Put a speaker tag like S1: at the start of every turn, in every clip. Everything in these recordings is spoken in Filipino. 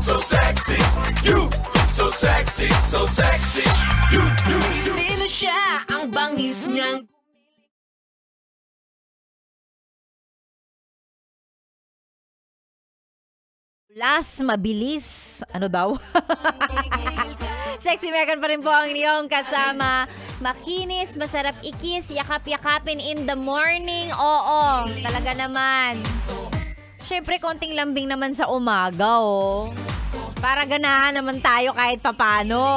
S1: so sexy. You, so sexy, so sexy. You.
S2: Sino siya ang bangis niyang
S3: last, mabilis. Ano daw? Sexy Megan pa rin po ang inyong kasama. Makinis, masarap ikis, yakap-yakapin in the morning. Oo, talaga naman. Siyempre, konting lambing naman sa umaga, oh. Para ganahan naman tayo kahit papano.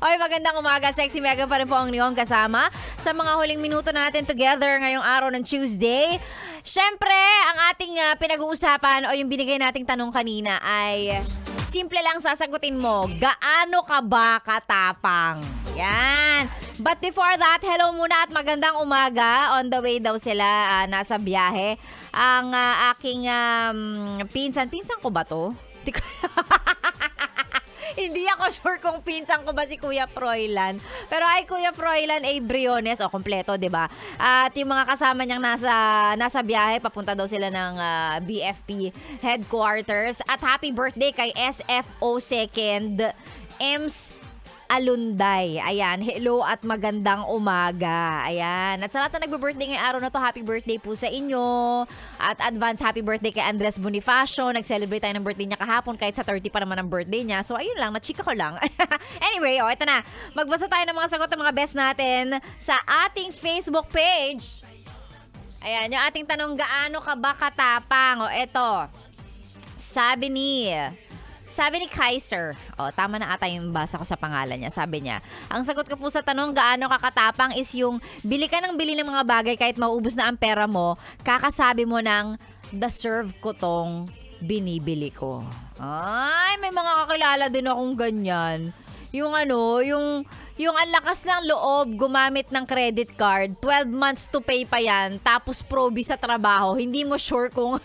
S3: Oy, magandang umaga. Sexy Megan pa rin po ang inyong kasama sa mga huling minuto natin together ngayong araw ng Tuesday. Siyempre, ang ating pinag-uusapan o yung binigay nating tanong kanina ay simple lang sasagutin mo. Gaano ka ba katapang? Yan. But before that, hello muna at magandang umaga. On the way daw sila, nasa biyahe. Ang aking pinsan ko ba to? Hindi ako sure kung pinsan ko ba si Kuya Froilan. Pero ay Kuya Froilan A. Briones, o kompleto, 'di ba? At yung mga kasama niyang nasa biyahe, papunta daw sila ng BFP headquarters. At happy birthday kay SFO 2nd Ems Alunday. Ayan, hello at magandang umaga. Ayan. At sa lahat na nagbe-birthday ngayong araw na to, happy birthday po sa inyo. At advance happy birthday kay Andres Bonifacio. Nag-celebrate tayo ng birthday niya kahapon kahit sa 30 pa naman ang birthday niya. So ayun lang, nachika ko lang. Anyway, ito na. Magbasa tayo ng mga sagot ng mga best natin sa ating Facebook page. Ayan, yung ating tanong, gaano ka ba katapang? Ito. Sabi ni Kaiser, tama na ata yung basa ko sa pangalan niya. Sabi niya, ang sagot ko po sa tanong, gaano kakatapang is yung bili ka ng bili ng mga bagay kahit mauubos na ang pera mo, kakasabi mo ng, deserve ko tong binibili ko. Ay, may mga kakilala din akong ganyan. Yung ang lakas ng loob gumamit ng credit card, 12 months to pay pa yan, tapos probi sa trabaho, hindi mo sure kung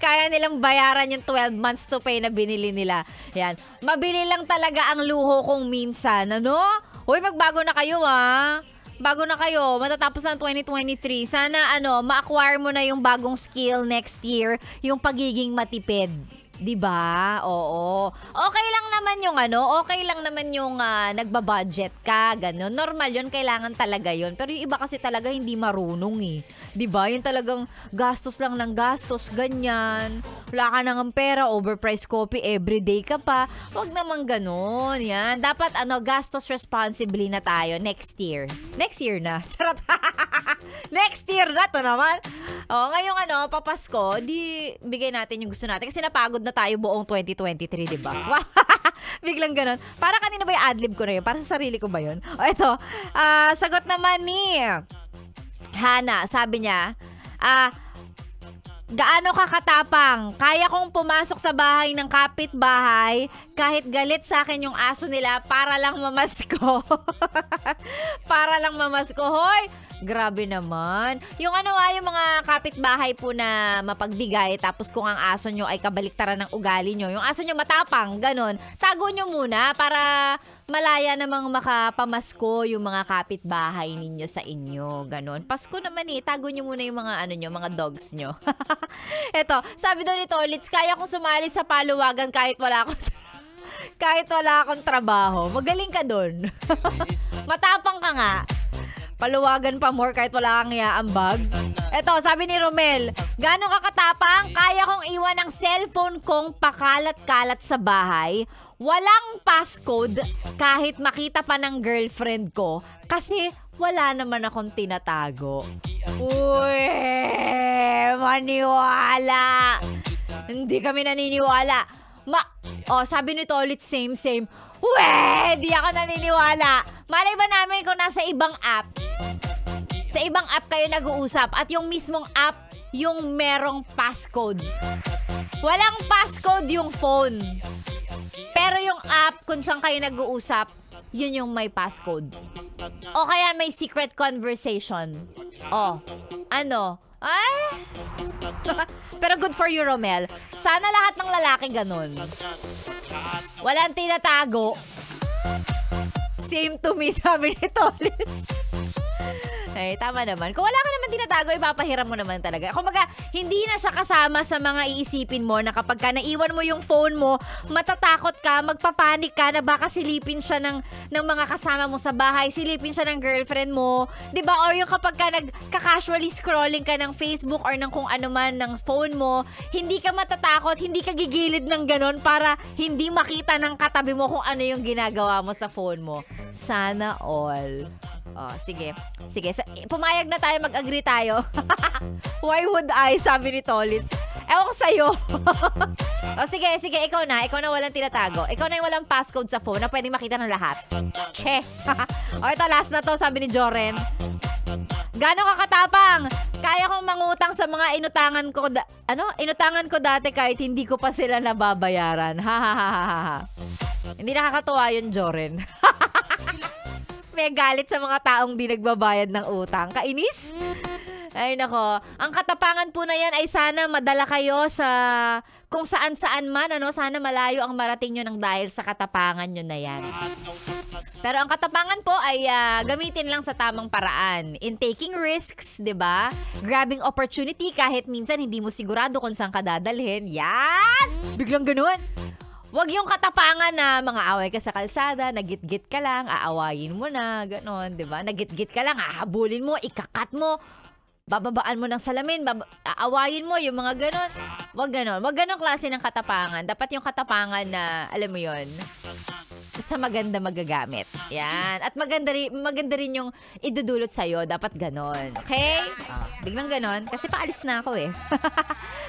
S3: kaya nilang bayaran yung 12 months to pay na binili nila. Yan. Mabili lang talaga ang luho kung minsan, ano? Hoy, magbago na kayo, Bago na kayo, matatapos ng 2023. Sana ma-acquire mo na yung bagong skill next year, yung pagiging matipid. 'Di ba? Oo. Okay lang naman yung nagbabudget ka, ganun. Normal 'yun, kailangan talaga 'yun. Pero yung iba kasi talaga hindi marunong eh. 'Di ba? Yung talagang gastos lang ng gastos, ganyan. Wala ka nang pera, overpriced coffee everyday ka pa. Wag naman ganun. Yan. Dapat gastos responsibly na tayo next year. Next year na. Charot. Next year na to naman. Ngayong papasko, di bigay natin yung gusto natin kasi napagod na tayo buong 2023, di ba? Biglang ganun. Para kanina ba yung adlib ko na yun? Para sa sarili ko ba yun? Ito. Sagot naman ni Hana. Sabi niya, gaano ka katapang? Kaya kong pumasok sa bahay ng kapitbahay kahit galit sa akin yung aso nila para lang mamasko. Para lang mamasko. Hoy! Grabe naman. Yung yung mga kapitbahay po na mapagbigay, tapos kung ang aso nyo ay kabaliktaran ng ugali nyo, yung aso nyo matapang, ganun, tago nyo muna para malaya namang makapamasko yung mga kapitbahay ninyo sa inyo. Ganun. Pasko naman tago nyo muna yung mga mga dogs nyo. Eto, sabi daw ni Tolits, kaya kong sumali sa paluwagan kahit wala akong trabaho. Magaling ka dun. Matapang ka nga. Paluwagan pa more kahit wala kang iaambag. Eto, sabi ni Romel, gaano ka katapang? Kaya kong iwan ang cellphone kong pakalat-kalat sa bahay. Walang passcode kahit makita pa ng girlfriend ko kasi wala naman akong tinatago. Uy, maniwala. Hindi kami naniniwala. Sabi ni Tolit, same. Di ako naniniwala. Malay ba namin kung nasa ibang app? Sa ibang app kayo nag-uusap at yung mismong app yung merong passcode. Walang passcode yung phone. Pero yung app kung saan kayo nag-uusap, yun yung may passcode. O kaya may secret conversation. Pero good for you, Romel. Sana lahat ng lalaki ganun. Walang tinatago. Same to me, sabi ni Tolit. Ay, tama naman. Kung wala ka naman tinatago, ipapahiram mo naman talaga. Kumbaga, hindi na siya kasama sa mga iisipin mo na kapag ka naiwan mo yung phone mo, matatakot ka, magpapanik ka na baka silipin siya ng mga kasama mo sa bahay, silipin siya ng girlfriend mo, 'di ba? Or yung kapag ka nagka-casually scrolling ka ng Facebook or ng kung ano man ng phone mo, hindi ka matatakot, hindi ka gigilid ng ganon para hindi makita ng katabi mo kung ano yung ginagawa mo sa phone mo. Sana all. Oh, sige. Sige, pumayag na tayo, mag-agree tayo. Why would I? Sabi ni Tolitz. Ewan ko sa'yo. Oh, sige, ikaw na walang tinatago. Ikaw na yung walang passcode sa phone na pwedeng makita ng lahat. Che. O, ito, last na to, sabi ni Joren. Gano'ng kakatapang? Kaya kong mangutang sa mga inutangan ko, inutangan ko dati kahit hindi ko pa sila nababayaran. Ha. Hindi nakakatuwa yun, Joren. May galit sa mga taong di nagbabayad ng utang. Kainis? Ay nako, ang katapangan po na yan ay sana madala kayo sa kung saan-saan man, sana malayo ang marating nyo ng dahil sa katapangan nyo na yan. Pero ang katapangan po ay gamitin lang sa tamang paraan. In taking risks, 'di ba? Grabbing opportunity kahit minsan hindi mo sigurado kung saan ka dadalhin. Yan! Biglang ganoon. Wag yung katapangan na mga away ka sa kalsada, nagit-git ka lang, aawayin mo na, gano'n, di ba? Nagit-git ka lang, hahabulin mo, ikakat mo, bababaan mo ng salamin, aawayin mo, yung mga gano'n. Wag gano'n. Wag gano'n klase ng katapangan. Dapat yung katapangan na, alam mo yon, sa maganda magagamit. Yan. At maganda rin yung idudulot sa'yo. Dapat ganon. Okay? Biglang ganon. Kasi paalis na ako eh.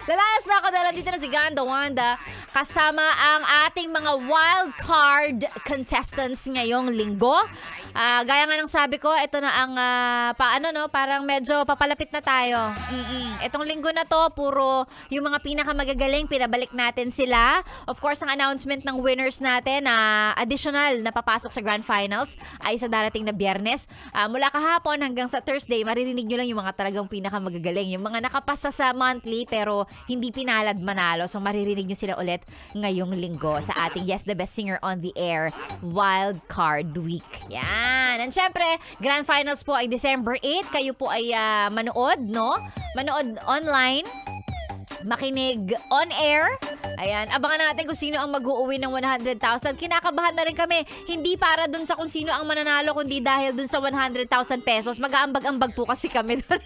S3: Lalayas na ako dahil dito na si Ganda Wanda kasama ang ating mga wild card contestants ngayong linggo. Gaya nga ng sabi ko, ito na ang parang medyo papalapit na tayo. Itong linggo na to, puro yung mga pinakamagagaling, pinabalik natin sila. Of course, ang announcement ng winners natin na additional na papasok sa Grand Finals ay sa darating na Biyernes. Mula kahapon hanggang sa Thursday, maririnig nyo lang yung mga talagang pinakamagagaling. Yung mga nakapasa sa monthly pero hindi pinalad manalo. So maririnig nyo sila ulit ngayong linggo sa ating Yes the Best Singer on the Air Wild Card Week. Yan. And syempre, Grand Finals po ay December 8. Kayo po ay manood, no? Manood online. Makinig on air. Ayan, abangan natin kung sino ang mag-uuwi ng 100,000. Kinakabahan na rin kami. Hindi para dun sa kung sino ang mananalo, kundi dahil dun sa 100,000 pesos. Mag-aambag-ambag po kasi kami dun.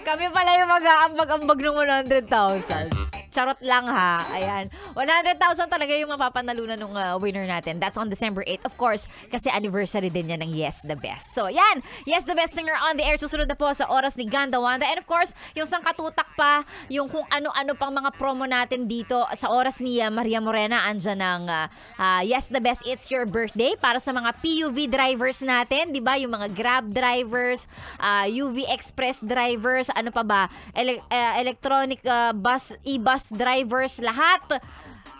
S3: kami pala yung mag-aambag-ambag ng 100,000. Charot lang ha. Ayan. 100,000 talaga yung mapapanalunan ng winner natin. That's on December 8. Of course, kasi anniversary din yan ng Yes the Best. So, yan. Yes the Best Singer on the Air. Susunod na po sa oras ni Ganda Wanda. And of course, yung sangkatutak pa, yung kung ano-ano pang mga promo natin dito sa oras ni Maria Morena. Andyan ng Yes the Best It's Your Birthday para sa mga PUV drivers natin. Diba? Yung mga Grab drivers, UV Express drivers, ano pa ba? Electronic e-bus drivers, lahat.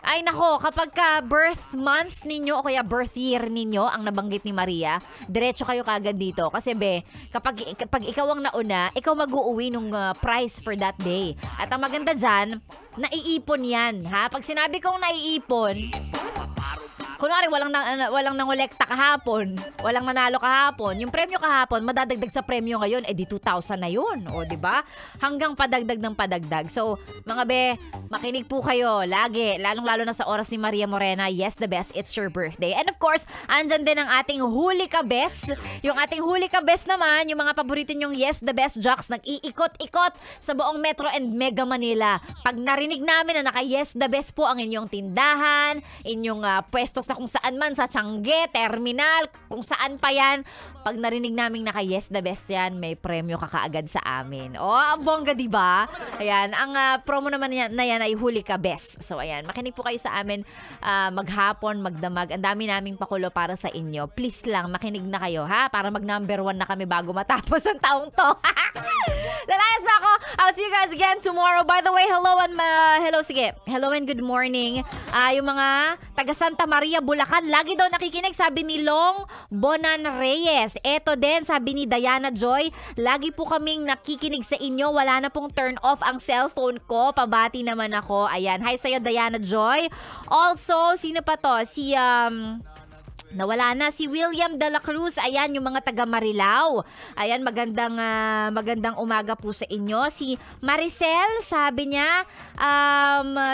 S3: Ay nako, kapag ka birth month ninyo o kaya birth year ninyo ang nabanggit ni Maria, diretso kayo kagad dito. Kasi kapag ikaw ang nauna, ikaw mag-uuwi ng prize for that day. At ang maganda dyan, naiipon yan. Ha? Pag sinabi kong naiipon, kunwari walang nangolekta kahapon, walang nanalo kahapon, yung premyo kahapon madadagdag sa premyo ngayon, di 2,000 na yun, o di ba? Hanggang padagdag ng padagdag. So, mga makinig po kayo lagi, lalong-lalo na sa oras ni Maria Morena. Yes the Best, it's your birthday. And of course, andyan din ang ating Huli Ka Best. Yung ating Huli Ka Best naman, yung mga paborito nyong Yes the Best jocks, nag-iikot-ikot sa buong Metro and Mega Manila. Pag narinig namin na naka-Yes the Best po ang inyong tindahan, inyong pwesto sa kung saan man, sa Tiangge, terminal, kung saan pa yan. Pag narinig naming naka-Yes the Best yan, may premyo ka kaagad sa amin. Oh, ang bongga, diba? Ayan, ang promo naman na yan ay Huli Ka Best. So, ayan, makinig po kayo sa amin maghapon, magdamag. Ang dami naming pakulo para sa inyo. Please lang, makinig na kayo, ha? Para mag-number 1 na kami bago matapos ang taong to. Lalayas na ako. I'll see you guys again tomorrow. By the way, hello and good morning. Yung mga taga Santa Maria, Bulacan, lagi daw nakikinig, sabi ni Long Bonan Reyes. Eto din, sabi ni Diana Joy, lagi po kaming nakikinig sa inyo. Wala na pong turn off ang cellphone ko. Pabati naman ako. Ayan, hi sa'yo Diana Joy. Also, sino pa to? Si Nawala na si William de la Cruz. Ayan, yung mga taga Marilao. Ayan, magandang umaga po sa inyo. Si Maricel, sabi niya,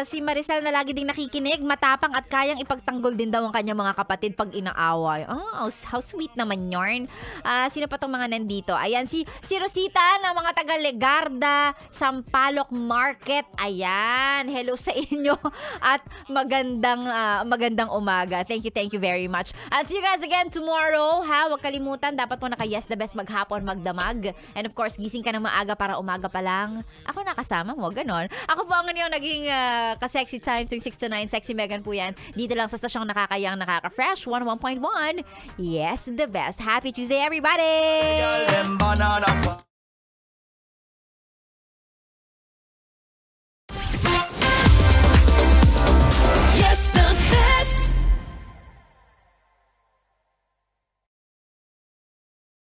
S3: si Maricel na lagi ding nakikinig, matapang at kayang ipagtanggol din daw ang kanyang mga kapatid pag inaaway. Oh, how sweet naman yarn. Sino pa tong mga nandito? Ayan, si Rosita ng mga taga Legarda, Sampaloc Market. Ayan, hello sa inyo at magandang umaga. Thank you very much. I'll see you guys again tomorrow, ha? Huwag kalimutan, dapat po naka-yes the best maghapon, magdamag. And of course, gising ka ng maaga para umaga pa lang. Ako nakasama mo, ganon. Ako po ang inyong naging ka-sexy time tuwing 6 to 9. Sexy Megan po yan. Dito lang sa stasyong nakakayang nakaka-fresh, 101.1. Yes, the best. Happy Tuesday, everybody!
S1: Girl, them banana